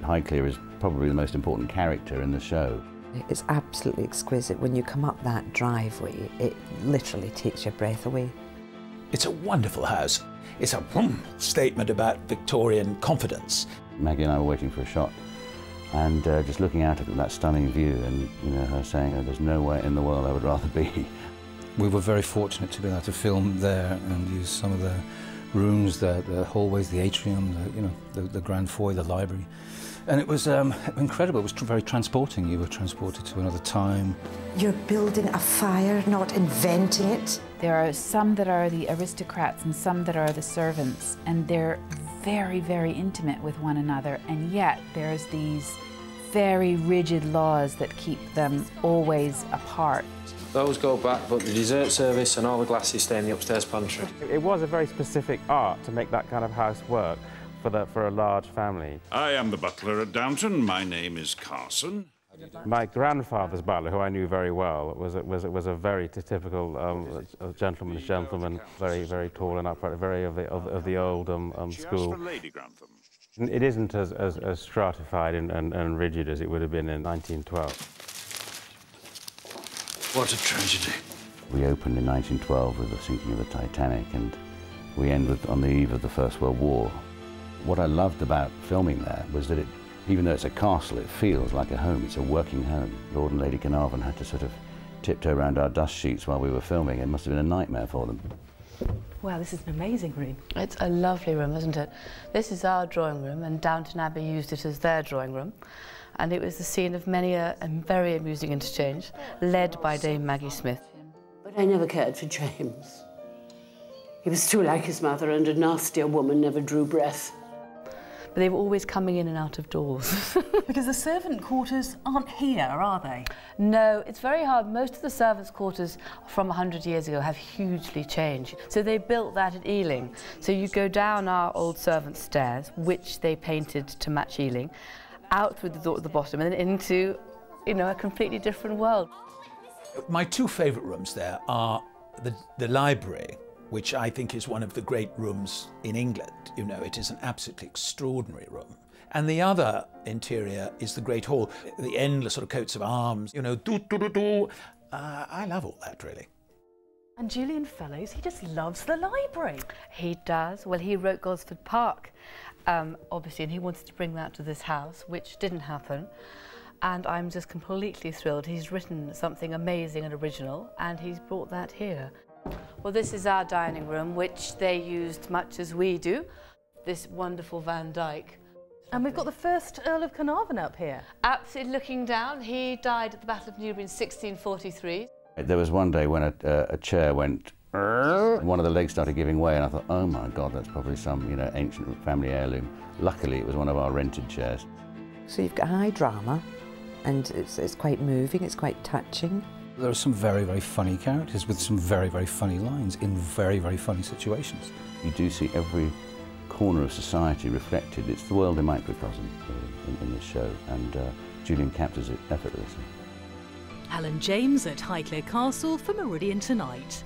Highclere is probably the most important character in the show. It's absolutely exquisite. When you come up that driveway, it literally takes your breath away. It's a wonderful house. It's a statement about Victorian confidence. Maggie and I were waiting for a shot, and just looking out at that stunning view, and you know, her saying, "Oh, there's nowhere in the world I would rather be." We were very fortunate to be able to film there and use some of the rooms, the hallways, the atrium, the grand foyer, the library. And it was incredible. It was very transporting. You were transported to another time. You're building a fire, not inventing it. There are some that are the aristocrats and some that are the servants, and they're very, very intimate with one another, and yet there's these very rigid laws that keep them always apart. Those go back, but the dessert service and all the glasses stay in the upstairs pantry. It was a very specific art to make that kind of house work for a large family. I am the butler at Downton. My name is Carson. My grandfather's butler, who I knew very well, was a very typical gentleman's gentleman, very, very tall and upright, very of the old school. Just for Lady Grantham. It isn't as stratified and rigid as it would have been in 1912. What a tragedy. We opened in 1912 with the sinking of the Titanic, and we end on the eve of the First World War. What I loved about filming there was that even though it's a castle, it feels like a home. It's a working home. Lord and Lady Carnarvon had to sort of tiptoe around our dust sheets while we were filming. It must have been a nightmare for them. Wow, this is an amazing room. It's a lovely room, isn't it? This is our drawing room, and Downton Abbey used it as their drawing room. And it was the scene of many a very amusing interchange, led by Dame Maggie Smith. But I never cared for James. He was too like his mother, and a nastier woman never drew breath. But they were always coming in and out of doors. Because the servant quarters aren't here, are they? No, it's very hard. Most of the servants' quarters from 100 years ago have hugely changed. So they built that at Ealing. So you go down our old servants' stairs, which they painted to match Ealing, out through the door at the bottom and then into, you know, a completely different world. My two favourite rooms there are the library, which I think is one of the great rooms in England. You know, it is an absolutely extraordinary room. And the other interior is the Great Hall, the endless sort of coats of arms, you know, do-do-do-do. I love all that, really. And Julian Fellowes, he just loves the library. He does. Well, he wrote Gosford Park, obviously, and he wanted to bring that to this house, which didn't happen. And I'm just completely thrilled. He's written something amazing and original, and he's brought that here. Well, this is our dining room, which they used much as we do. This wonderful Van Dyck. And we've got the first Earl of Carnarvon up here. Absolutely looking down. He died at the Battle of Newbury in 1643. There was one day when a chair went, one of the legs started giving way, and I thought, oh my God, that's probably some, you know, ancient family heirloom. Luckily, it was one of our rented chairs. So you've got high drama, and it's quite moving, it's quite touching. There are some very, very funny characters with some very, very funny lines in very, very funny situations. You do see every corner of society reflected. It's the world in microcosm in this show, and Julian captures it effortlessly. Helen James at Highclere Castle for Meridian Tonight.